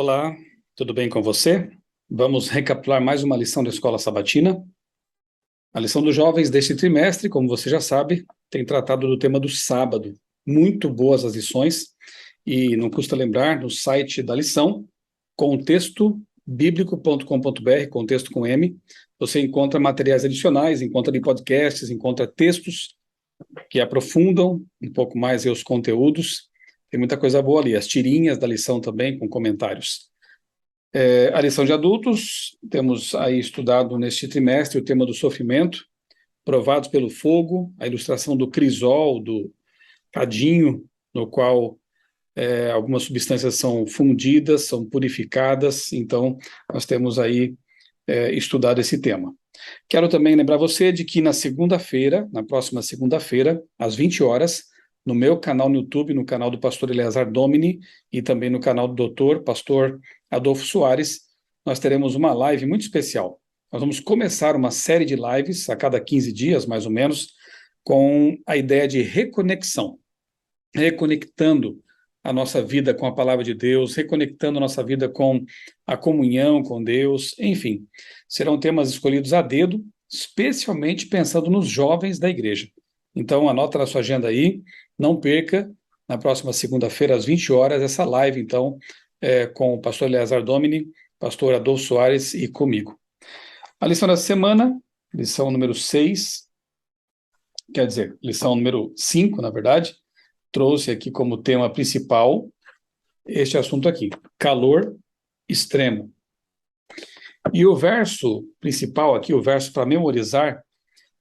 Olá, tudo bem com você? Vamos recapitular mais uma lição da Escola Sabatina. A lição dos jovens deste trimestre, como você já sabe, tem tratado do tema do sábado. Muito boas as lições, e não custa lembrar, no site da lição, contextobiblico.com.br, contexto com M, você encontra materiais adicionais, encontra ali podcasts, encontra textos que aprofundam um pouco mais os conteúdos. Tem muita coisa boa ali, as tirinhas da lição também, com comentários. A lição de adultos, temos aí estudado neste trimestre o tema do sofrimento, provados pelo fogo, a ilustração do crisol, do cadinho, no qual algumas substâncias são fundidas, são purificadas, então nós temos aí estudado esse tema. Quero também lembrar você de que na segunda-feira, na próxima segunda-feira, às 20 horas, no meu canal no YouTube, no canal do pastor Eleazar Domini e também no canal do doutor, pastor Adolfo Soares, nós teremos uma live muito especial. Nós vamos começar uma série de lives a cada 15 dias, mais ou menos, com a ideia de reconexão, reconectando a nossa vida com a palavra de Deus, reconectando a nossa vida com a comunhão com Deus, enfim. Serão temas escolhidos a dedo, especialmente pensando nos jovens da igreja. Então, anota na sua agenda aí, não perca, na próxima segunda-feira, às 20 horas, essa live, então, com o pastor Eleazar Domini, pastor Adolfo Soares e comigo. A lição da semana, lição número 6, quer dizer, lição número 5, na verdade, trouxe aqui como tema principal este assunto aqui, calor extremo. E o verso principal aqui, o verso para memorizar,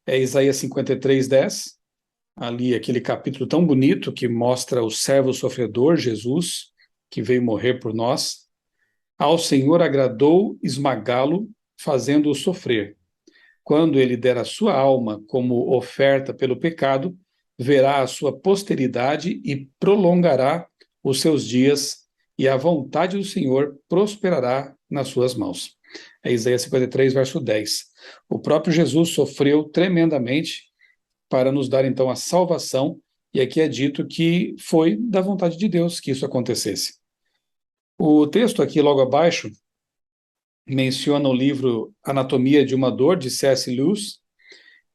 é Isaías 53:10, ali aquele capítulo tão bonito que mostra o servo sofredor, Jesus, que veio morrer por nós. Ao Senhor agradou esmagá-lo, fazendo-o sofrer. Quando ele der a sua alma como oferta pelo pecado, verá a sua posteridade e prolongará os seus dias, e a vontade do Senhor prosperará nas suas mãos. É Isaías 53, verso 10. O próprio Jesus sofreu tremendamente para nos dar, então, a salvação, e aqui é dito que foi da vontade de Deus que isso acontecesse. O texto aqui, logo abaixo, menciona o livro Anatomia de uma Dor, de C.S. Lewis.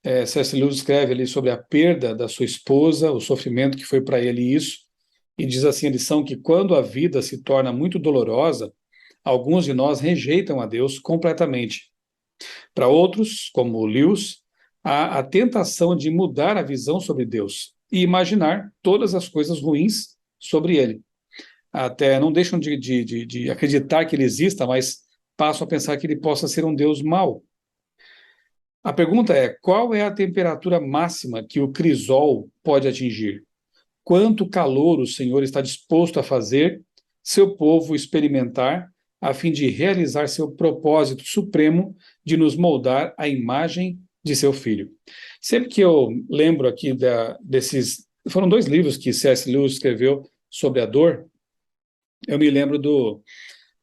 C.S. Lewis escreve ali sobre a perda da sua esposa, o sofrimento que foi para ele isso, e diz assim a lição que quando a vida se torna muito dolorosa, alguns de nós rejeitam a Deus completamente. Para outros, como Lewis, há a tentação de mudar a visão sobre Deus e imaginar todas as coisas ruins sobre ele. Até não deixam de acreditar que ele exista, mas passam a pensar que ele possa ser um Deus mau. A pergunta é, qual é a temperatura máxima que o crisol pode atingir? Quanto calor o Senhor está disposto a fazer seu povo experimentar a fim de realizar seu propósito supremo de nos moldar à imagem de seu Filho? Sempre que eu lembro aqui desses... Foram 2 livros que C.S. Lewis escreveu sobre a dor, eu me lembro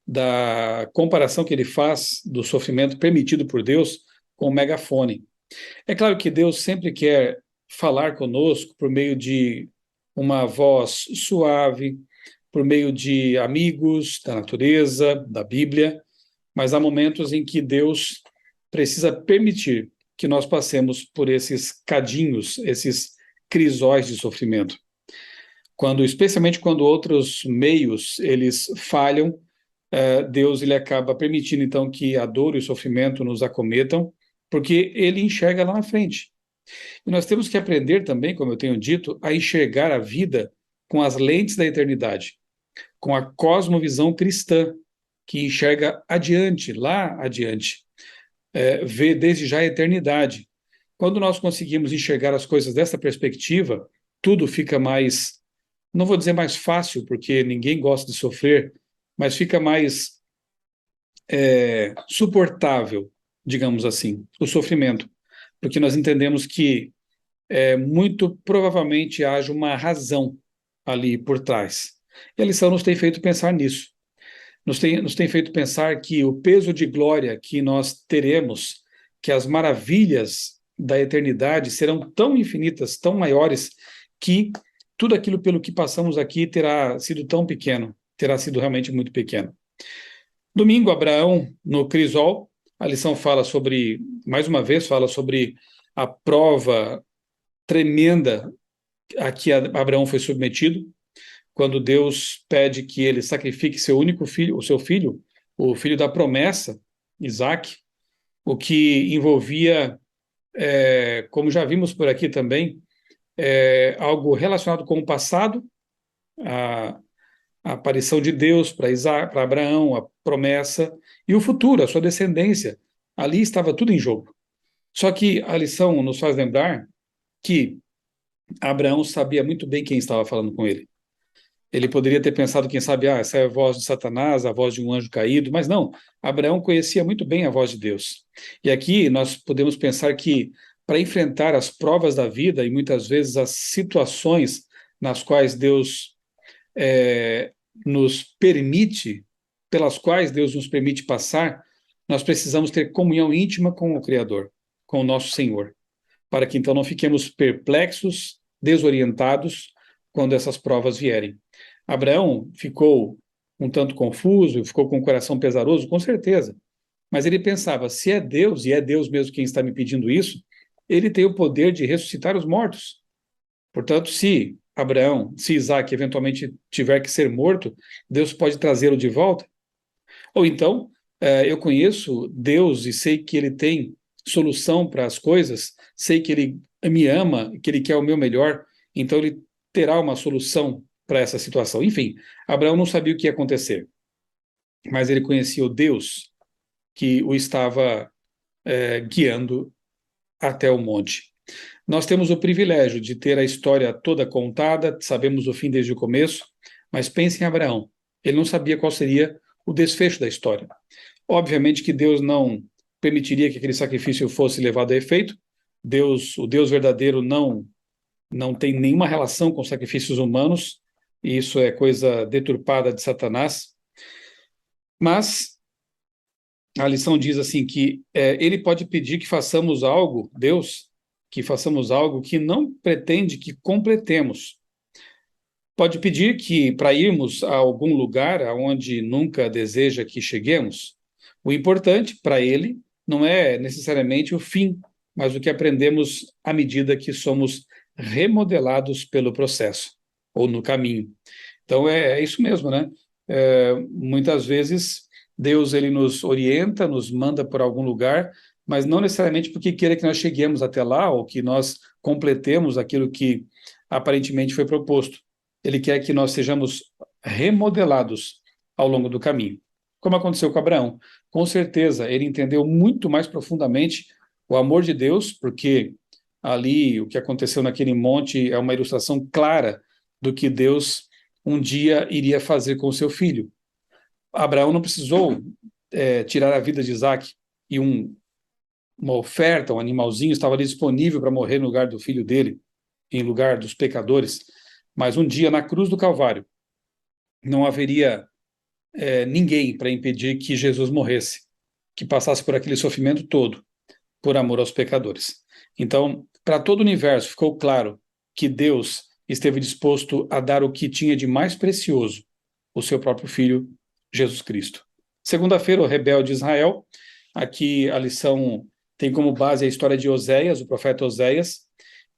da comparação que ele faz do sofrimento permitido por Deus com o megafone. É claro que Deus sempre quer falar conosco por meio de uma voz suave, por meio de amigos, da natureza, da Bíblia, mas há momentos em que Deus precisa permitir que nós passemos por esses cadinhos, esses crisóis de sofrimento. Especialmente quando outros meios eles falham, Deus ele acaba permitindo então que a dor e o sofrimento nos acometam, porque ele enxerga lá na frente. E nós temos que aprender também, como eu tenho dito, a enxergar a vida com as lentes da eternidade, com a cosmovisão cristã, que enxerga adiante, lá adiante, vê desde já a eternidade. Quando nós conseguimos enxergar as coisas dessa perspectiva, tudo fica mais, não vou dizer mais fácil, porque ninguém gosta de sofrer, mas fica mais suportável, digamos assim, o sofrimento, porque nós entendemos que muito provavelmente haja uma razão ali por trás. E a lição nos tem feito pensar nisso. Nos tem feito pensar que o peso de glória que nós teremos, que as maravilhas da eternidade serão tão infinitas, tão maiores, que tudo aquilo pelo que passamos aqui terá sido tão pequeno, terá sido realmente muito pequeno. Domingo, Abraão, no Crisol, a lição fala sobre, mais uma vez, fala sobre a prova tremenda a que Abraão foi submetido, quando Deus pede que ele sacrifique seu único filho, o seu filho, o filho da promessa, Isaque, o que envolvia, como já vimos por aqui também, algo relacionado com o passado, a, a aparição de Deus para Abraão, a promessa, e o futuro, a sua descendência. Ali estava tudo em jogo. Só que a lição nos faz lembrar que Abraão sabia muito bem quem estava falando com ele. Ele poderia ter pensado, quem sabe, essa é a voz de Satanás, a voz de um anjo caído, mas não, Abraão conhecia muito bem a voz de Deus. E aqui nós podemos pensar que para enfrentar as provas da vida e muitas vezes as situações nas quais Deus nos permite, pelas quais Deus nos permite passar, nós precisamos ter comunhão íntima com o Criador, com o nosso Senhor, para que então não fiquemos perplexos, desorientados quando essas provas vierem. Abraão ficou um tanto confuso, ficou com o coração pesaroso, com certeza, mas ele pensava, se é Deus, e é Deus mesmo quem está me pedindo isso, ele tem o poder de ressuscitar os mortos. Portanto, se Isaac eventualmente tiver que ser morto, Deus pode trazê-lo de volta. Ou então, eu conheço Deus e sei que Ele tem solução para as coisas, sei que Ele me ama, que Ele quer o meu melhor, então Ele terá uma solução para essa situação. Enfim, Abraão não sabia o que ia acontecer, mas ele conhecia o Deus que o estava guiando até o monte. Nós temos o privilégio de ter a história toda contada, sabemos o fim desde o começo, mas pense em Abraão. Ele não sabia qual seria o desfecho da história. Obviamente que Deus não permitiria que aquele sacrifício fosse levado a efeito. O Deus verdadeiro não tem nenhuma relação com sacrifícios humanos, e isso é coisa deturpada de Satanás. Mas a lição diz assim que ele pode pedir que façamos algo, Deus, que façamos algo que não pretende que completemos. Pode pedir que para irmos a algum lugar aonde nunca deseja que cheguemos. O importante para ele não é necessariamente o fim, mas o que aprendemos à medida que somos remodelados pelo processo ou no caminho. Então é isso mesmo, né? Muitas vezes Deus ele nos orienta, nos manda por algum lugar, mas não necessariamente porque queira que nós cheguemos até lá ou que nós completemos aquilo que aparentemente foi proposto. Ele quer que nós sejamos remodelados ao longo do caminho. Como aconteceu com Abraão. Com certeza, ele entendeu muito mais profundamente o amor de Deus, porque ali o que aconteceu naquele monte é uma ilustração clara do que Deus um dia iria fazer com o seu filho. Abraão não precisou tirar a vida de Isaac e uma oferta, um animalzinho estava ali disponível para morrer no lugar do filho dele, em lugar dos pecadores. Mas um dia, na cruz do Calvário, não haveria ninguém para impedir que Jesus morresse, que passasse por aquele sofrimento todo, por amor aos pecadores. Então, para todo o universo, ficou claro que Deus esteve disposto a dar o que tinha de mais precioso, o seu próprio Filho, Jesus Cristo. Segunda-feira, o rebelde Israel. Aqui a lição tem como base a história de Oséias, o profeta Oséias,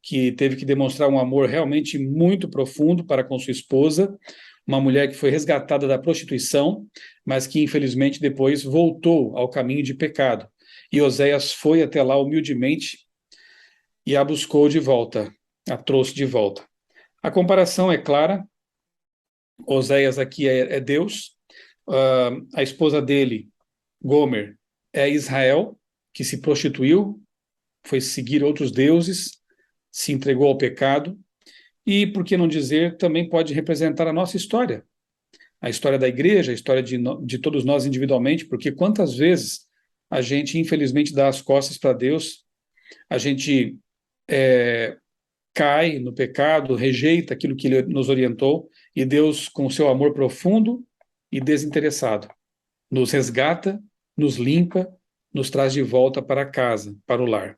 que teve que demonstrar um amor realmente muito profundo para com sua esposa, uma mulher que foi resgatada da prostituição, mas que infelizmente depois voltou ao caminho de pecado. E Oséias foi até lá humildemente e a buscou de volta, a trouxe de volta. A comparação é clara. Oséias aqui é Deus, a esposa dele, Gomer, é Israel, que se prostituiu, foi seguir outros deuses, se entregou ao pecado, e, por que não dizer, também pode representar a nossa história, a história da igreja, a história de todos nós individualmente, porque quantas vezes a gente, infelizmente, dá as costas para Deus, a gente cai no pecado, rejeita aquilo que Ele nos orientou, e Deus, com seu amor profundo e desinteressado, nos resgata, nos limpa, nos traz de volta para casa, para o lar.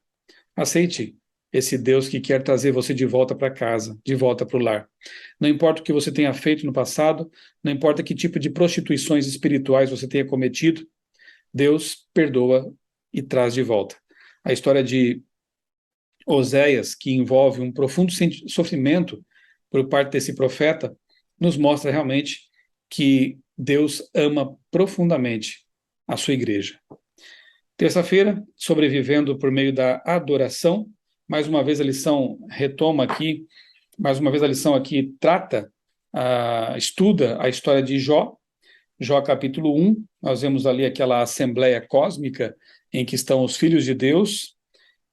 Aceite esse Deus que quer trazer você de volta para casa, de volta para o lar. Não importa o que você tenha feito no passado, não importa que tipo de prostituições espirituais você tenha cometido, Deus perdoa e traz de volta. A história de Oséias, que envolve um profundo sofrimento por parte desse profeta, nos mostra realmente que Deus ama profundamente a sua igreja. Terça-feira, sobrevivendo por meio da adoração. Mais uma vez a lição retoma aqui, mais uma vez a lição aqui trata, estuda a história de Jó. Jó capítulo 1, nós vemos ali aquela assembleia cósmica em que estão os filhos de Deus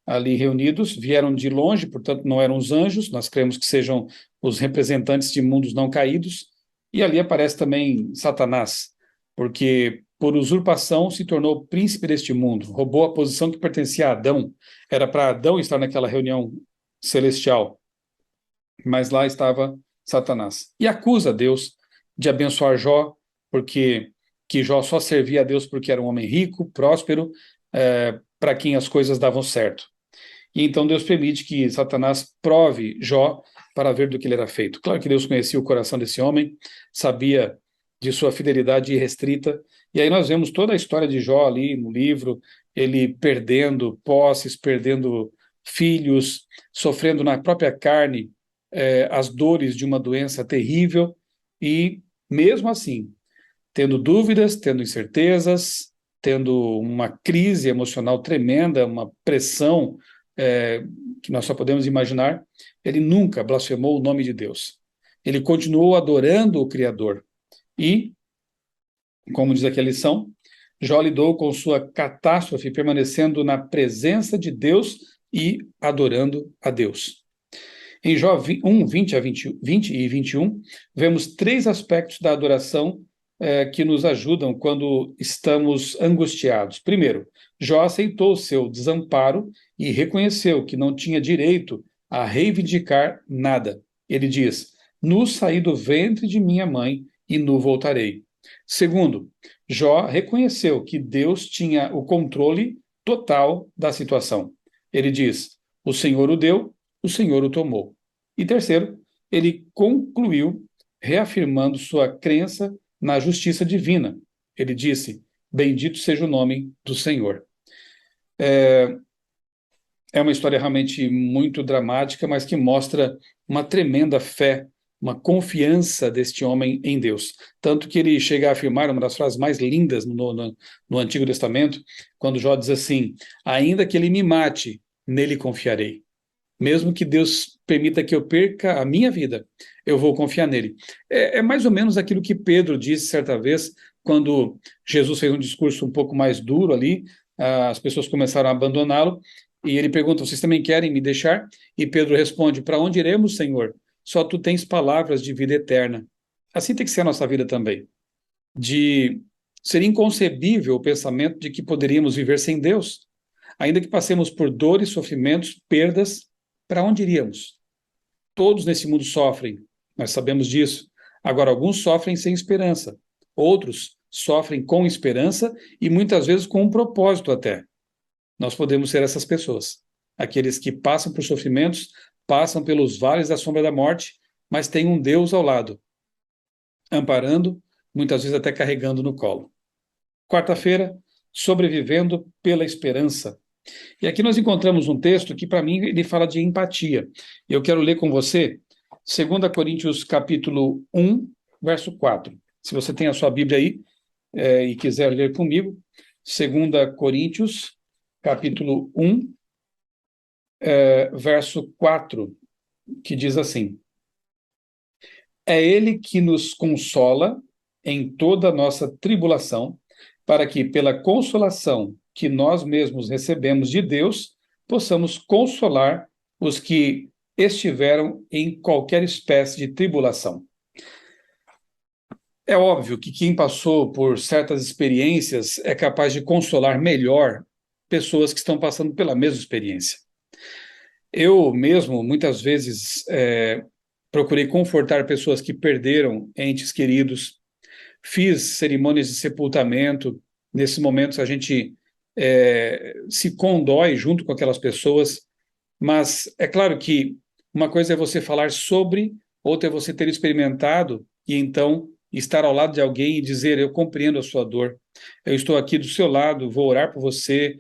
ali reunidos, vieram de longe, portanto não eram os anjos, nós cremos que sejam os representantes de mundos não caídos, e ali aparece também Satanás, porque por usurpação se tornou príncipe deste mundo, roubou a posição que pertencia a Adão, era para Adão estar naquela reunião celestial, mas lá estava Satanás. E acusa Deus de abençoar Jó, porque que Jó só servia a Deus porque era um homem rico, próspero, para quem as coisas davam certo. E então Deus permite que Satanás prove Jó para ver do que ele era feito. Claro que Deus conhecia o coração desse homem, sabia de sua fidelidade irrestrita, e aí nós vemos toda a história de Jó ali no livro, ele perdendo posses, perdendo filhos, sofrendo na própria carne as dores de uma doença terrível, e mesmo assim, tendo dúvidas, tendo incertezas, tendo uma crise emocional tremenda, uma pressão que nós só podemos imaginar, ele nunca blasfemou o nome de Deus. Ele continuou adorando o Criador. E, como diz aqui a lição, Jó lidou com sua catástrofe, permanecendo na presença de Deus e adorando a Deus. Em Jó 1, 20 e 21, vemos três aspectos da adoração que nos ajudam quando estamos angustiados. Primeiro, Jó aceitou seu desamparo e reconheceu que não tinha direito a reivindicar nada. Ele diz: "Nu saí do ventre de minha mãe e nu voltarei." Segundo, Jó reconheceu que Deus tinha o controle total da situação. Ele diz: "O Senhor o deu, o Senhor o tomou." E terceiro, ele concluiu reafirmando sua crença na justiça divina. Ele disse: "Bendito seja o nome do Senhor." É uma história realmente muito dramática, mas que mostra uma tremenda fé, uma confiança deste homem em Deus. Tanto que ele chega a afirmar uma das frases mais lindas no Antigo Testamento, quando Jó diz assim: "Ainda que ele me mate, nele confiarei." Mesmo que Deus permita que eu perca a minha vida, eu vou confiar nele. É mais ou menos aquilo que Pedro disse certa vez, quando Jesus fez um discurso um pouco mais duro ali, as pessoas começaram a abandoná-lo, e ele pergunta: "Vocês também querem me deixar?" E Pedro responde: "Para onde iremos, Senhor? Só tu tens palavras de vida eterna." Assim tem que ser a nossa vida também. Seria inconcebível o pensamento de que poderíamos viver sem Deus. Ainda que passemos por dores, sofrimentos, perdas, para onde iríamos? Todos nesse mundo sofrem, nós sabemos disso. Agora, alguns sofrem sem esperança, outros sofrem com esperança e muitas vezes com um propósito até. Nós podemos ser essas pessoas, aqueles que passam por sofrimentos, passam pelos vales da sombra da morte, mas têm um Deus ao lado, amparando, muitas vezes até carregando no colo. Quarta-feira, sobrevivendo pela esperança. E aqui nós encontramos um texto que, para mim, ele fala de empatia. Eu quero ler com você 2 Coríntios capítulo 1, verso 4. Se você tem a sua Bíblia aí e quiser ler comigo, 2 Coríntios capítulo 1, verso 4, que diz assim: "É Ele que nos consola em toda a nossa tribulação, para que, pela consolação que nós mesmos recebemos de Deus, possamos consolar os que estiveram em qualquer espécie de tribulação." É óbvio que quem passou por certas experiências é capaz de consolar melhor pessoas que estão passando pela mesma experiência. Eu mesmo, muitas vezes, procurei confortar pessoas que perderam entes queridos, fiz cerimônias de sepultamento. Nesses momentos a gente se condói junto com aquelas pessoas, Mas é claro que uma coisa é você falar sobre, outra é você ter experimentado e então estar ao lado de alguém e dizer: eu compreendo a sua dor, eu estou aqui do seu lado, vou orar por você,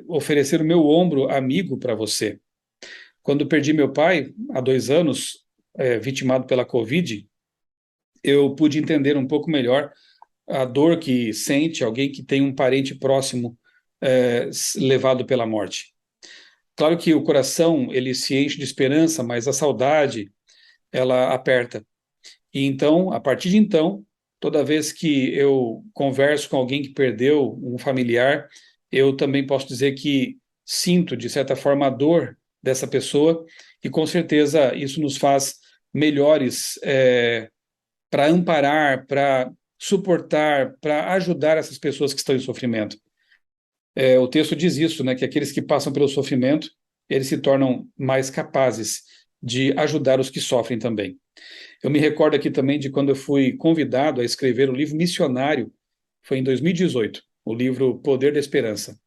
oferecer o meu ombro amigo para você. Quando perdi meu pai, há 2 anos, vitimado pela Covid, eu pude entender um pouco melhor a dor que sente alguém que tem um parente próximo levado pela morte. Claro que o coração ele se enche de esperança, mas a saudade ela aperta. E então, a partir de então, toda vez que eu converso com alguém que perdeu um familiar, eu também posso dizer que sinto, de certa forma, a dor dessa pessoa, e com certeza isso nos faz melhores para amparar, para suportar, para ajudar essas pessoas que estão em sofrimento. O texto diz isso, né, que aqueles que passam pelo sofrimento, eles se tornam mais capazes de ajudar os que sofrem também. Eu me recordo aqui também de quando eu fui convidado a escrever o livro missionário, foi em 2018, o livro Poder da Esperança.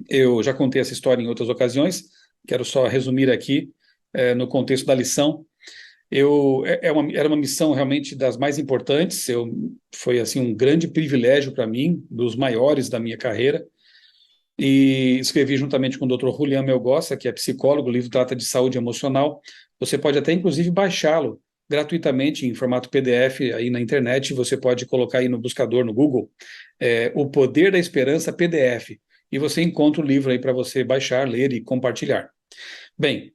Eu já contei essa história em outras ocasiões, quero só resumir aqui, no contexto da lição. Era uma missão realmente das mais importantes, foi assim um grande privilégio para mim, dos maiores da minha carreira, e escrevi juntamente com o Dr. Julian Melgossa, que é psicólogo. O livro trata de saúde emocional. Você pode até, inclusive, baixá-lo gratuitamente em formato PDF aí na internet. Você pode colocar aí no buscador, no Google, O Poder da Esperança PDF, e você encontra o livro aí para você baixar, ler e compartilhar. Bem,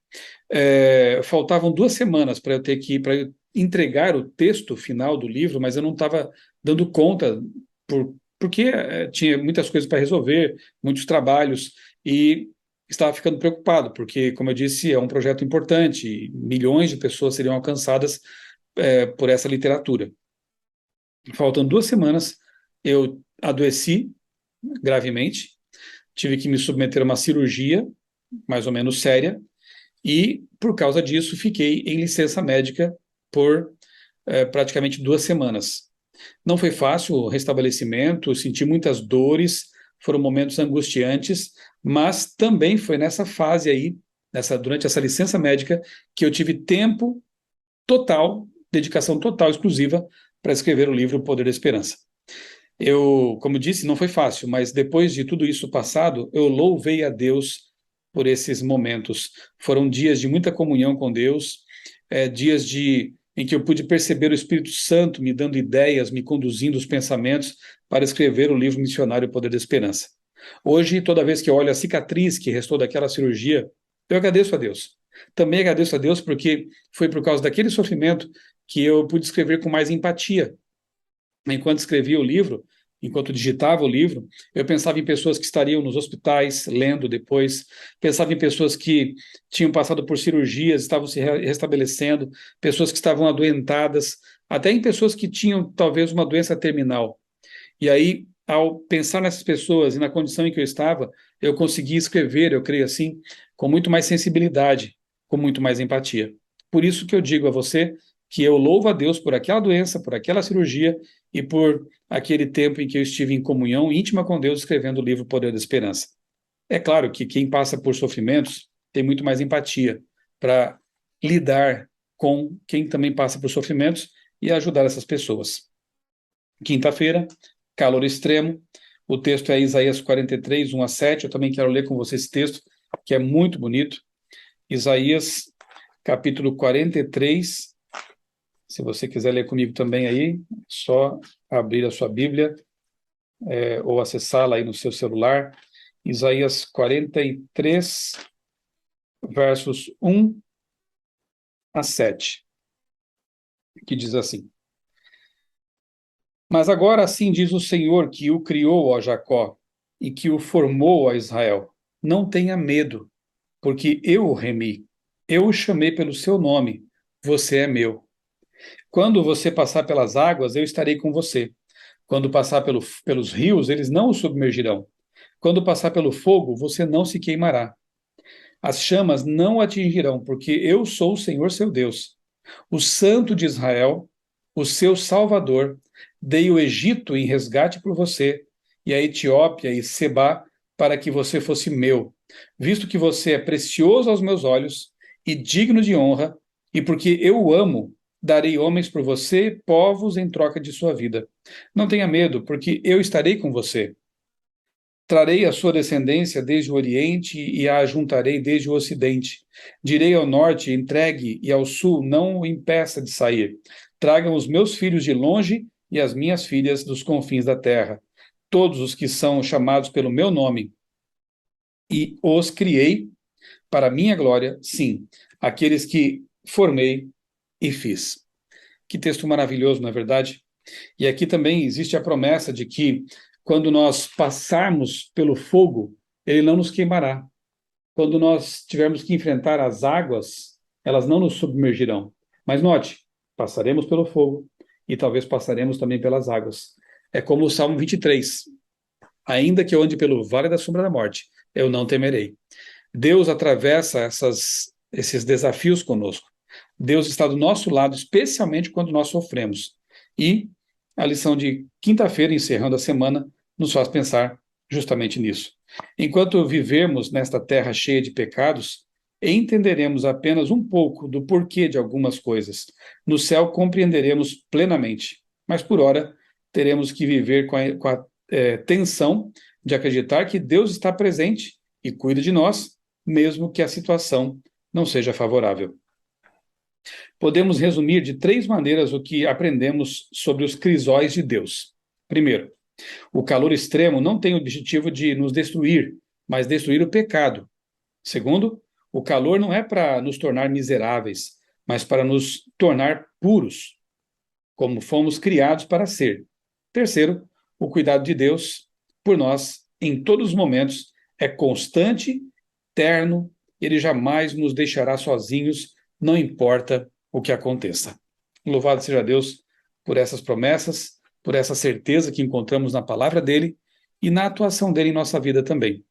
faltavam 2 semanas para eu ter que ir, para entregar o texto final do livro, mas eu não estava dando conta porque tinha muitas coisas para resolver, muitos trabalhos, e estava ficando preocupado, porque, como eu disse, é um projeto importante, e milhões de pessoas seriam alcançadas por essa literatura. Faltam 2 semanas, eu adoeci gravemente, tive que me submeter a uma cirurgia mais ou menos séria, e, por causa disso, fiquei em licença médica por praticamente 2 semanas. Não foi fácil o restabelecimento, senti muitas dores, foram momentos angustiantes, mas também foi nessa fase aí, durante essa licença médica, que eu tive tempo total, dedicação total, exclusiva, para escrever o livro O Poder da Esperança. Eu, como disse, não foi fácil, mas depois de tudo isso passado, eu louvei a Deus por esses momentos. Foram dias de muita comunhão com Deus, dias em que eu pude perceber o Espírito Santo me dando ideias, me conduzindo os pensamentos para escrever o livro missionário O Poder da Esperança. Hoje, toda vez que eu olho a cicatriz que restou daquela cirurgia, eu agradeço a Deus. Também agradeço a Deus porque foi por causa daquele sofrimento que eu pude escrever com mais empatia. Enquanto escrevia o livro, enquanto digitava o livro, eu pensava em pessoas que estariam nos hospitais, lendo depois, pensava em pessoas que tinham passado por cirurgias, estavam se restabelecendo, pessoas que estavam adoentadas, até em pessoas que tinham talvez uma doença terminal. E aí, ao pensar nessas pessoas e na condição em que eu estava, eu consegui escrever, eu creio assim, com muito mais sensibilidade, com muito mais empatia. Por isso que eu digo a você que eu louvo a Deus por aquela doença, por aquela cirurgia e por aquele tempo em que eu estive em comunhão íntima com Deus escrevendo o livro Poder da Esperança. É claro que quem passa por sofrimentos tem muito mais empatia para lidar com quem também passa por sofrimentos e ajudar essas pessoas. Quinta-feira, calor extremo. O texto é Isaías 43, 1-7. Eu também quero ler com você esse texto, que é muito bonito. Isaías, capítulo 43. Se você quiser ler comigo também aí, só abrir a sua Bíblia ou acessá-la aí no seu celular. Isaías 43, versos 1-7, que diz assim: Mas agora assim diz o Senhor, que o criou, a Jacó, e que o formou, a Israel: não tenha medo, porque eu o remi. Eu o chamei pelo seu nome. Você é meu. Quando você passar pelas águas, eu estarei com você. Quando passar pelos rios, eles não o submergirão. Quando passar pelo fogo, você não se queimará. As chamas não o atingirão, porque eu sou o Senhor seu Deus, o Santo de Israel, o seu Salvador. Dei o Egito em resgate por você, e a Etiópia e Sebá, para que você fosse meu. visto que você é precioso aos meus olhos e digno de honra, e porque eu o amo, darei homens por você, povos em troca de sua vida. Não tenha medo, porque eu estarei com você. Trarei a sua descendência desde o Oriente e a ajuntarei desde o Ocidente. Direi ao norte, entregue, e ao sul, não o impeça de sair. Tragam os meus filhos de longe e as minhas filhas dos confins da terra. Todos os que são chamados pelo meu nome, e os criei para a minha glória, sim, aqueles que formei e fiz. Que texto maravilhoso, não é verdade? E aqui também existe a promessa de que, quando nós passarmos pelo fogo, ele não nos queimará. Quando nós tivermos que enfrentar as águas, elas não nos submergirão. Mas note, passaremos pelo fogo e talvez passaremos também pelas águas. É como o Salmo 23. Ainda que eu ande pelo vale da sombra da morte, eu não temerei. Deus atravessa esses desafios conosco. Deus está do nosso lado, especialmente quando nós sofremos. E a lição de quinta-feira, encerrando a semana, nos faz pensar justamente nisso. Enquanto vivemos nesta terra cheia de pecados, entenderemos apenas um pouco do porquê de algumas coisas. No céu compreenderemos plenamente, mas por ora teremos que viver com a tensão de acreditar que Deus está presente e cuida de nós, mesmo que a situação não seja favorável. Podemos resumir de 3 maneiras o que aprendemos sobre os crisóis de Deus. Primeiro, o calor extremo não tem o objetivo de nos destruir, mas destruir o pecado. Segundo, o calor não é para nos tornar miseráveis, mas para nos tornar puros, como fomos criados para ser. Terceiro, o cuidado de Deus por nós em todos os momentos é constante, terno, e ele jamais nos deixará sozinhos, não importa o que aconteça. Louvado seja Deus por essas promessas, por essa certeza que encontramos na palavra dele e na atuação dele em nossa vida também.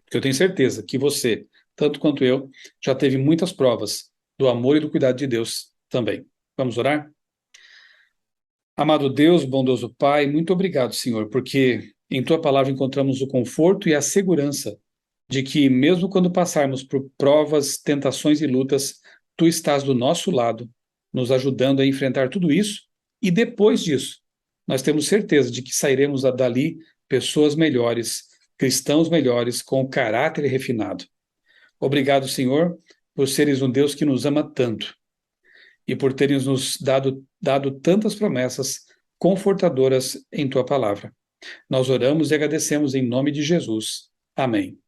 Porque eu tenho certeza que você, tanto quanto eu, já teve muitas provas do amor e do cuidado de Deus também. Vamos orar? Amado Deus, bondoso Pai, muito obrigado, Senhor, porque em Tua palavra encontramos o conforto e a segurança de que, mesmo quando passarmos por provas, tentações e lutas, Tu estás do nosso lado, nos ajudando a enfrentar tudo isso, e depois disso, nós temos certeza de que sairemos dali pessoas melhores, cristãos melhores, com caráter refinado. Obrigado, Senhor, por seres um Deus que nos ama tanto e por teres nos dado tantas promessas confortadoras em Tua palavra. Nós oramos e agradecemos em nome de Jesus. Amém.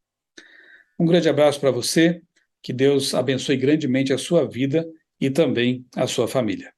Um grande abraço para você, que Deus abençoe grandemente a sua vida e também a sua família.